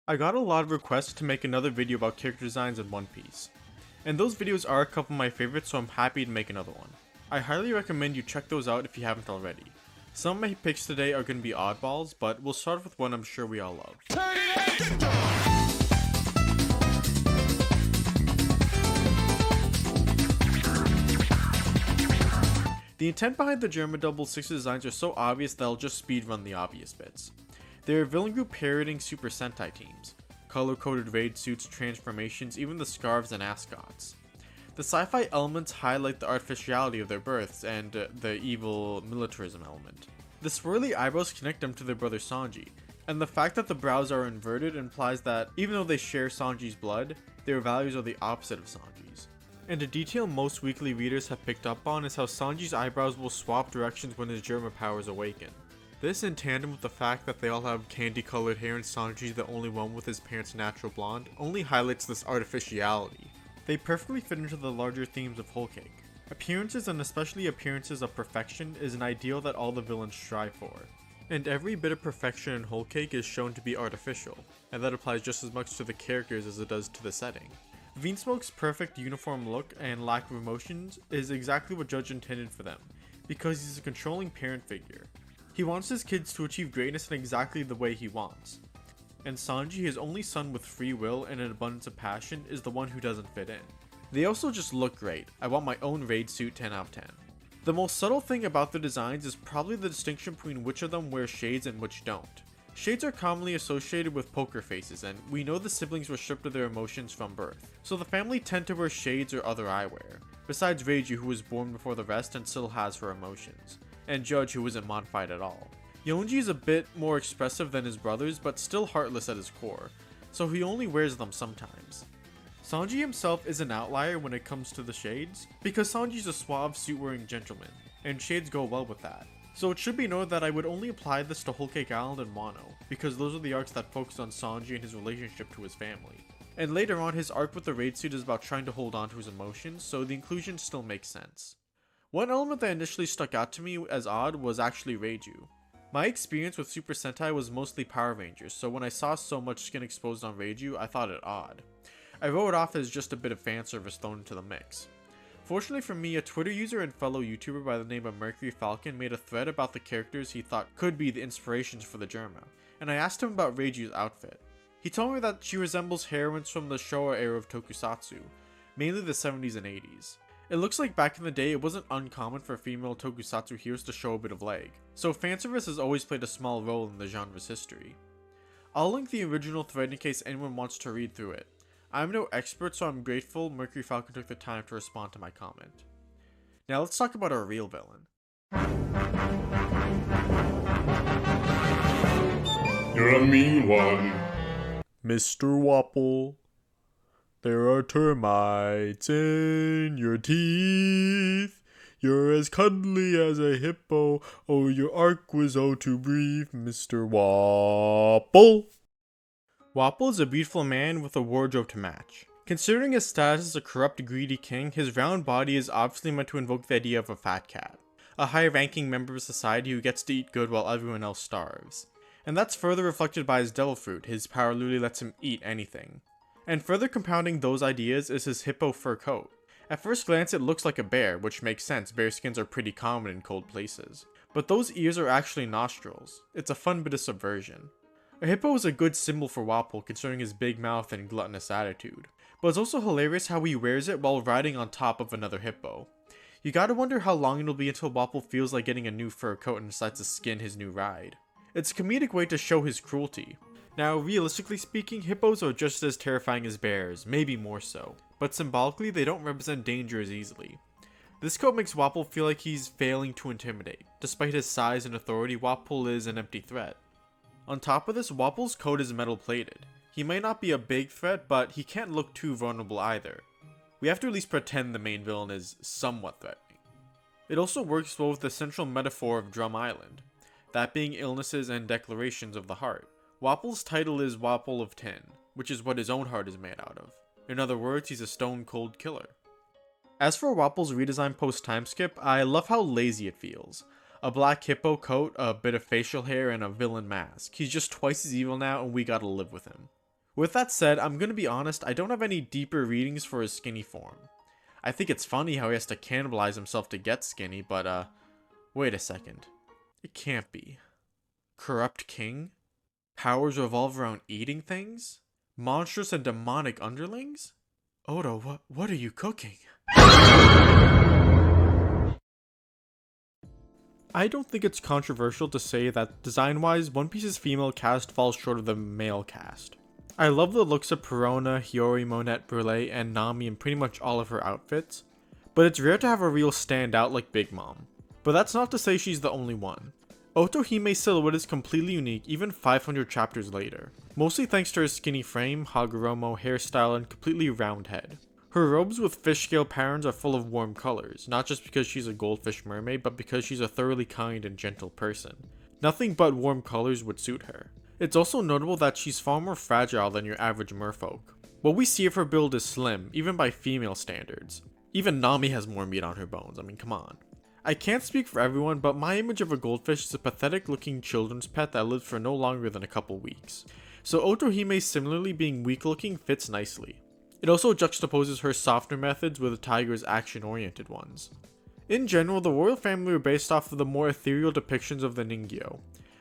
I got a lot of requests to make another video about character designs in One Piece, and those videos are a couple of my favorites, so I'm happy to make another one. I highly recommend you check those out if you haven't already. Some of my picks today are going to be oddballs, but we'll start with one I'm sure we all love. The intent behind the Germa Double 6 designs are so obvious that I'll just speedrun the obvious bits. They're a villain group parodying Super Sentai teams, color-coded raid suits, transformations, even the scarves and ascots. The sci-fi elements highlight the artificiality of their births and the evil militarism element. The swirly eyebrows connect them to their brother Sanji, and the fact that the brows are inverted implies that even though they share Sanji's blood, their values are the opposite of Sanji's. And a detail most weekly readers have picked up on is how Sanji's eyebrows will swap directions when his Germa powers awaken. This, in tandem with the fact that they all have candy colored hair and Sanji's the only one with his parents' natural blonde, only highlights this artificiality. They perfectly fit into the larger themes of Whole Cake. Appearances, and especially appearances of perfection, is an ideal that all the villains strive for. And every bit of perfection in Whole Cake is shown to be artificial, and that applies just as much to the characters as it does to the setting. Vinsmoke's perfect uniform look and lack of emotions is exactly what Judge intended for them, because he's a controlling parent figure. He wants his kids to achieve greatness in exactly the way he wants. And Sanji, his only son with free will and an abundance of passion, is the one who doesn't fit in. They also just look great. I want my own raid suit 10 out of 10. The most subtle thing about the designs is probably the distinction between which of them wear shades and which don't. Shades are commonly associated with poker faces, and we know the siblings were stripped of their emotions from birth, so the family tend to wear shades or other eyewear, besides Reiju, who was born before the rest and still has her emotions, and Judge, who isn't modified at all. Yonji is a bit more expressive than his brothers, but still heartless at his core, so he only wears them sometimes. Sanji himself is an outlier when it comes to the shades, because Sanji's a suave suit-wearing gentleman, and shades go well with that. So it should be noted that I would only apply this to Whole Cake Island and Wano, because those are the arcs that focus on Sanji and his relationship to his family. And later on, his arc with the raid suit is about trying to hold on to his emotions, so the inclusion still makes sense. One element that initially stuck out to me as odd was actually Reiju. My experience with Super Sentai was mostly Power Rangers, so when I saw so much skin exposed on Reiju, I thought it odd. I wrote it off as just a bit of fan service thrown into the mix. Fortunately for me, a Twitter user and fellow YouTuber by the name of Mercury Falcon made a thread about the characters he thought could be the inspirations for the Germa, and I asked him about Reiju's outfit. He told me that she resembles heroines from the Showa era of Tokusatsu, mainly the 70s and 80s. It looks like back in the day it wasn't uncommon for female Tokusatsu heroes to show a bit of leg, so fanservice has always played a small role in the genre's history. I'll link the original thread in case anyone wants to read through it. I'm no expert, so I'm grateful Mercury Falcon took the time to respond to my comment. Now let's talk about our real villain. You're a mean one. Mr. Wapple, there are termites in your teeth. You're as cuddly as a hippo. Oh, your arc was oh too brief, Mr. Wapple. Wapple is a beautiful man with a wardrobe to match. Considering his status as a corrupt, greedy king, his round body is obviously meant to invoke the idea of a fat cat, a high-ranking member of society who gets to eat good while everyone else starves. And that's further reflected by his devil fruit. His power literally lets him eat anything. And further compounding those ideas is his hippo fur coat. At first glance it looks like a bear, which makes sense, bear skins are pretty common in cold places. But those ears are actually nostrils. It's a fun bit of subversion. A hippo is a good symbol for Wapple considering his big mouth and gluttonous attitude, but it's also hilarious how he wears it while riding on top of another hippo. You gotta wonder how long it'll be until Wapple feels like getting a new fur coat and decides to skin his new ride. It's a comedic way to show his cruelty. Now, realistically speaking, hippos are just as terrifying as bears, maybe more so, but symbolically they don't represent danger as easily. This coat makes Wapple feel like he's failing to intimidate. Despite his size and authority, Wapple is an empty threat. On top of this, Wapple's coat is metal plated. He may not be a big threat, but he can't look too vulnerable either. We have to at least pretend the main villain is somewhat threatening. It also works well with the central metaphor of Drum Island, that being illnesses and declarations of the heart. Wapple's title is Wapple of Tin, which is what his own heart is made out of. In other words, he's a stone-cold killer. As for Wapple's redesign post-time skip, I love how lazy it feels. A black hippo coat, a bit of facial hair, and a villain mask. He's just twice as evil now, and we gotta live with him. With that said, I'm gonna be honest, I don't have any deeper readings for his skinny form. I think it's funny how he has to cannibalize himself to get skinny, but wait a second. It can't be. Corrupt king? Powers revolve around eating things? Monstrous and demonic underlings? Oda, what are you cooking? I don't think it's controversial to say that design-wise, One Piece's female cast falls short of the male cast. I love the looks of Perona, Hiyori, Monette, Brûlé, and Nami in pretty much all of her outfits, but it's rare to have a real standout like Big Mom. But that's not to say she's the only one. Otohime's silhouette is completely unique even 500 chapters later, mostly thanks to her skinny frame, Hagoromo, hairstyle, and completely round head. Her robes with fish scale patterns are full of warm colors, not just because she's a goldfish mermaid, but because she's a thoroughly kind and gentle person. Nothing but warm colors would suit her. It's also notable that she's far more fragile than your average merfolk. What we see of her build is slim, even by female standards. Even Nami has more meat on her bones, I mean come on. I can't speak for everyone, but my image of a goldfish is a pathetic looking children's pet that lives for no longer than a couple weeks. So Otohime similarly being weak looking fits nicely. It also juxtaposes her softer methods with the tiger's action-oriented ones. In general, the royal family were based off of the more ethereal depictions of the Ningyo,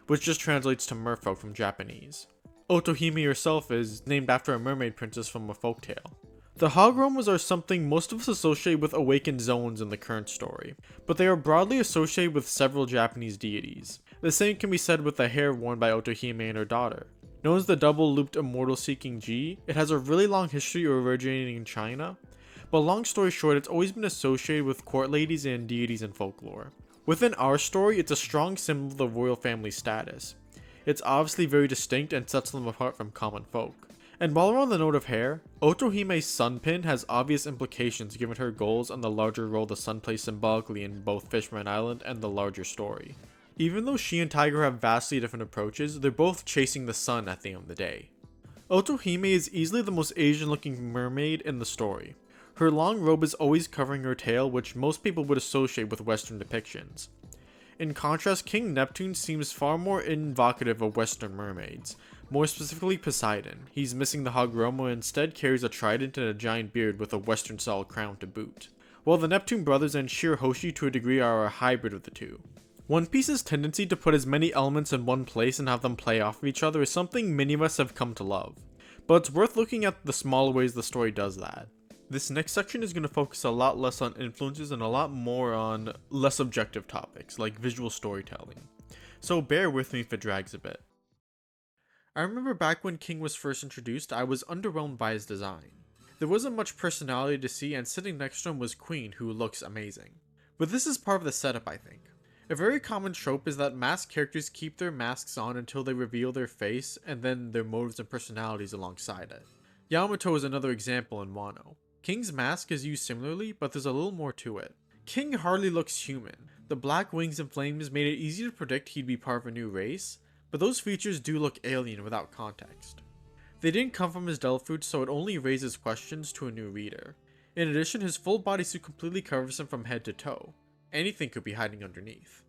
which just translates to merfolk from Japanese. Otohime herself is named after a mermaid princess from a folktale. The Hagoromas are something most of us associate with awakened zones in the current story, but they are broadly associated with several Japanese deities. The same can be said with the hair worn by Otohime and her daughter. Known as the double-looped immortal-seeking G, it has a really long history originating in China, but long story short, it's always been associated with court ladies and deities in folklore. Within our story, it's a strong symbol of the royal family status. It's obviously very distinct and sets them apart from common folk. And while we're on the note of hair, Otohime's sun pin has obvious implications given her goals and the larger role the sun plays symbolically in both Fishman Island and the larger story. Even though she and Tiger have vastly different approaches, they're both chasing the sun at the end of the day. Otohime is easily the most Asian looking mermaid in the story. Her long robe is always covering her tail, which most people would associate with Western depictions. In contrast, King Neptune seems far more evocative of Western mermaids, more specifically Poseidon. He's missing the Hagoromo and instead carries a trident and a giant beard with a Western style crown to boot. While the Neptune brothers and Shirahoshi to a degree are a hybrid of the two. One Piece's tendency to put as many elements in one place and have them play off of each other is something many of us have come to love. But it's worth looking at the smaller ways the story does that. This next section is going to focus a lot less on influences and a lot more on less objective topics, like visual storytelling. So bear with me if it drags a bit. I remember back when King was first introduced, I was underwhelmed by his design. There wasn't much personality to see, and sitting next to him was Queen, who looks amazing. But this is part of the setup, I think. A very common trope is that masked characters keep their masks on until they reveal their face and then their motives and personalities alongside it. Yamato is another example in Wano. King's mask is used similarly, but there's a little more to it. King hardly looks human. The black wings and flames made it easy to predict he'd be part of a new race, but those features do look alien without context. They didn't come from his Delph, so it only raises questions to a new reader. In addition, his full bodysuit completely covers him from head to toe. Anything could be hiding underneath.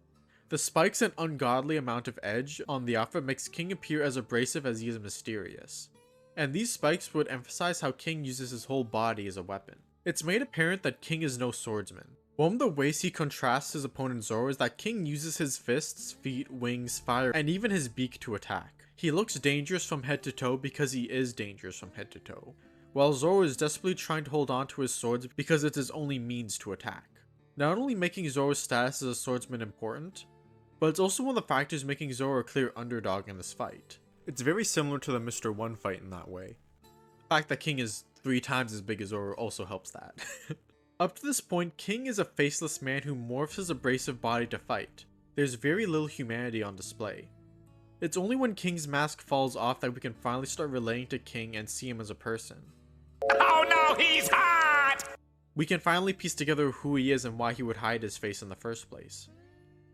The spikes and ungodly amount of edge on the outfit makes King appear as abrasive as he is mysterious. And these spikes would emphasize how King uses his whole body as a weapon. It's made apparent that King is no swordsman. One of the ways he contrasts his opponent Zoro is that King uses his fists, feet, wings, fire, and even his beak to attack. He looks dangerous from head to toe because he is dangerous from head to toe, while Zoro is desperately trying to hold on to his swords because it's his only means to attack. Not only making Zoro's status as a swordsman important, but it's also one of the factors making Zoro a clear underdog in this fight. It's very similar to the Mr. One fight in that way. The fact that King is 3 times as big as Zoro also helps that. Up to this point, King is a faceless man who morphs his abrasive body to fight. There's very little humanity on display. It's only when King's mask falls off that we can finally start relating to King and see him as a person. Oh no, he's hot! We can finally piece together who he is and why he would hide his face in the first place.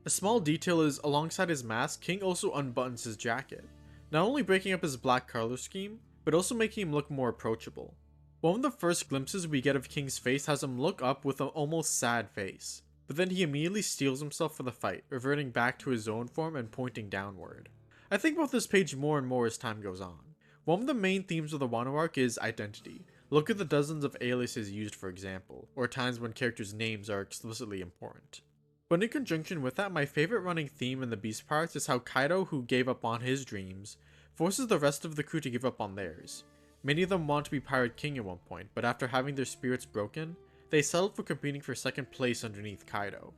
A small detail is, alongside his mask, King also unbuttons his jacket, not only breaking up his black color scheme, but also making him look more approachable. One of the first glimpses we get of King's face has him look up with an almost sad face, but then he immediately steels himself for the fight, reverting back to his own form and pointing downward. I think about this page more and more as time goes on. One of the main themes of the Wano arc is identity. Look at the dozens of aliases used, for example, or times when characters' names are explicitly important. But in conjunction with that, my favorite running theme in the Beast Pirates is how Kaido, who gave up on his dreams, forces the rest of the crew to give up on theirs. Many of them want to be Pirate King at one point, but after having their spirits broken, they settled for competing for second place underneath Kaido.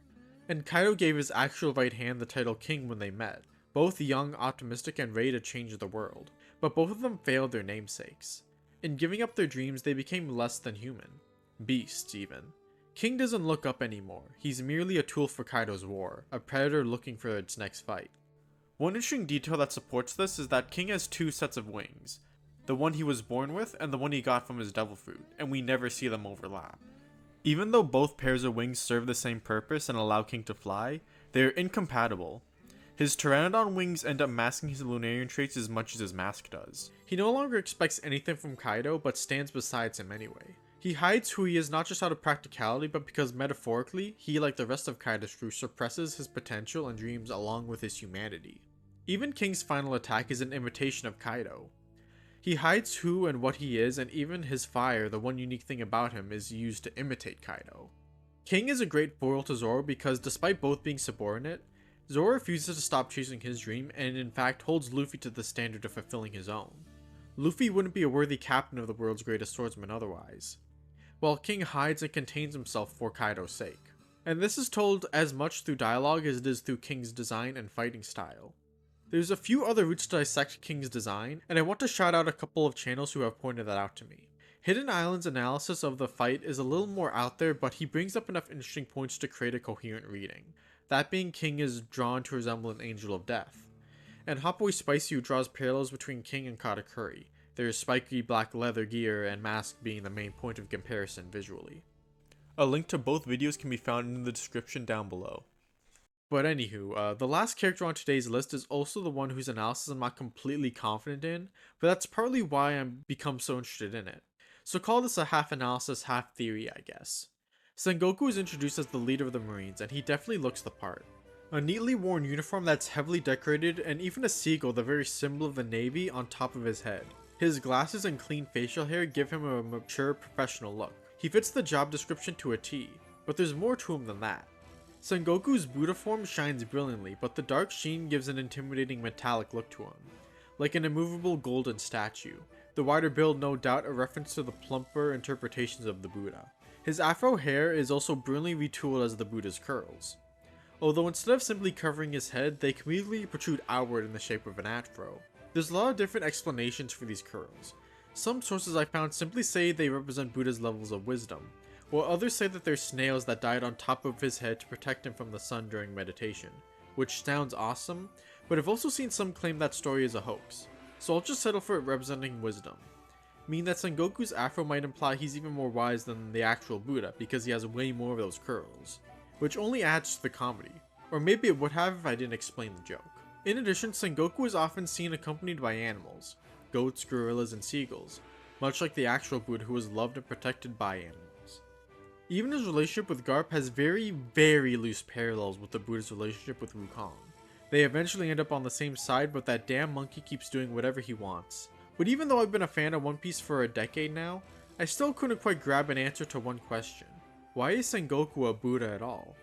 And Kaido gave his actual right hand the title King when they met, both young, optimistic, and ready to change the world, but both of them failed their namesakes. In giving up their dreams, they became less than human. Beasts, even. King doesn't look up anymore, he's merely a tool for Kaido's war, a predator looking for its next fight. One interesting detail that supports this is that King has two sets of wings, the one he was born with and the one he got from his devil fruit, and we never see them overlap. Even though both pairs of wings serve the same purpose and allow King to fly, they are incompatible. His Pteranodon wings end up masking his Lunarian traits as much as his mask does. He no longer expects anything from Kaido, but stands beside him anyway. He hides who he is not just out of practicality, but because metaphorically, he, like the rest of Kaido's crew, suppresses his potential and dreams along with his humanity. Even King's final attack is an imitation of Kaido. He hides who and what he is, and even his fire, the one unique thing about him, is used to imitate Kaido. King is a great foil to Zoro because despite both being subordinate, Zoro refuses to stop chasing his dream and in fact holds Luffy to the standard of fulfilling his own. Luffy wouldn't be a worthy captain of the world's greatest swordsman otherwise, while King hides and contains himself for Kaido's sake. And this is told as much through dialogue as it is through King's design and fighting style. There's a few other routes to dissect King's design, and I want to shout out a couple of channels who have pointed that out to me. Hidden Island's analysis of the fight is a little more out there, but he brings up enough interesting points to create a coherent reading. That being King is drawn to resemble an angel of death. And Hotboy Spicy, who draws parallels between King and Katakuri, their spiky black leather gear and mask being the main point of comparison visually. A link to both videos can be found in the description down below. But anywho, the last character on today's list is also the one whose analysis I'm not completely confident in, but that's partly why I've become so interested in it. So call this a half analysis, half theory, I guess. Sengoku is introduced as the leader of the Marines, and he definitely looks the part. A neatly worn uniform that's heavily decorated, and even a seagull, the very symbol of the Navy, on top of his head. His glasses and clean facial hair give him a mature, professional look. He fits the job description to a T, but there's more to him than that. Sengoku's Buddha form shines brilliantly, but the dark sheen gives an intimidating metallic look to him, like an immovable golden statue. The wider build no doubt a reference to the plumper interpretations of the Buddha. His afro hair is also brilliantly retooled as the Buddha's curls, although instead of simply covering his head, they comedically protrude outward in the shape of an afro. There's a lot of different explanations for these curls. Some sources I found simply say they represent Buddha's levels of wisdom, while others say that they're snails that died on top of his head to protect him from the sun during meditation, which sounds awesome, but I've also seen some claim that story is a hoax, so I'll just settle for it representing wisdom. Meaning that Sengoku's afro might imply he's even more wise than the actual Buddha because he has way more of those curls, which only adds to the comedy, or maybe it would have if I didn't explain the joke. In addition, Sengoku is often seen accompanied by animals, goats, gorillas, and seagulls, much like the actual Buddha who was loved and protected by animals. Even his relationship with Garp has very, very loose parallels with the Buddha's relationship with Wukong. They eventually end up on the same side, but that damn monkey keeps doing whatever he wants. But even though I've been a fan of One Piece for a decade now, I still couldn't quite grab an answer to one question. Why is Sengoku a Buddha at all?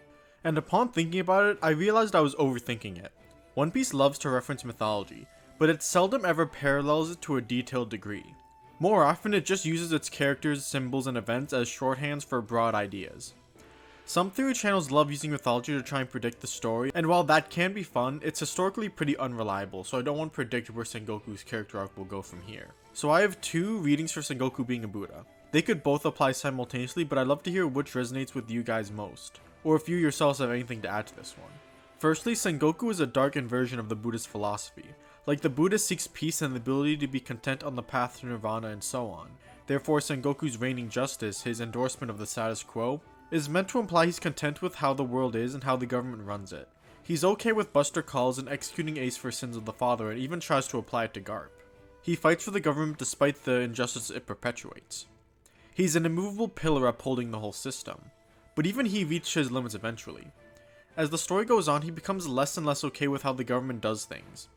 And upon thinking about it, I realized I was overthinking it. One Piece loves to reference mythology, but it seldom ever parallels it to a detailed degree. More often, it just uses its characters, symbols, and events as shorthands for broad ideas. Some theory channels love using mythology to try and predict the story, and while that can be fun, it's historically pretty unreliable, so I don't want to predict where Sengoku's character arc will go from here. So I have two readings for Sengoku being a Buddha. They could both apply simultaneously, but I'd love to hear which resonates with you guys most, or if you yourselves have anything to add to this one. Firstly, Sengoku is a darkened version of the Buddhist philosophy. Like the Buddha seeks peace and the ability to be content on the path to nirvana and so on. Therefore, Sengoku's reigning justice, his endorsement of the status quo, is meant to imply he's content with how the world is and how the government runs it. He's okay with Buster Calls and executing Ace for sins of the father and even tries to apply it to Garp. He fights for the government despite the injustice it perpetuates. He's an immovable pillar upholding the whole system. But even he reached his limits eventually. As the story goes on, he becomes less and less okay with how the government does things.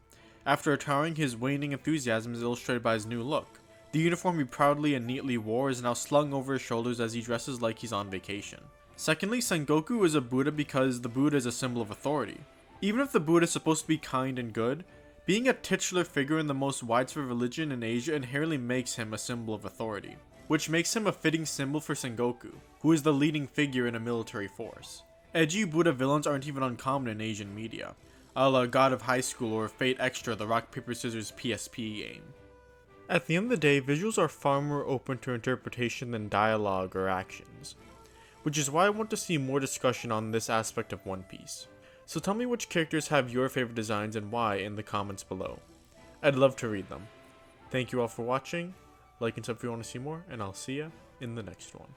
After retiring, his waning enthusiasm is illustrated by his new look. The uniform he proudly and neatly wore is now slung over his shoulders as he dresses like he's on vacation. Secondly, Sengoku is a Buddha because the Buddha is a symbol of authority. Even if the Buddha is supposed to be kind and good, being a titular figure in the most widespread religion in Asia inherently makes him a symbol of authority, which makes him a fitting symbol for Sengoku, who is the leading figure in a military force. Edgy Buddha villains aren't even uncommon in Asian media, a la God of High School or Fate Extra, the Rock Paper Scissors PSP game. At the end of the day, visuals are far more open to interpretation than dialogue or actions, which is why I want to see more discussion on this aspect of One Piece. So tell me which characters have your favorite designs and why in the comments below. I'd love to read them. Thank you all for watching, like and sub if you want to see more, and I'll see ya in the next one.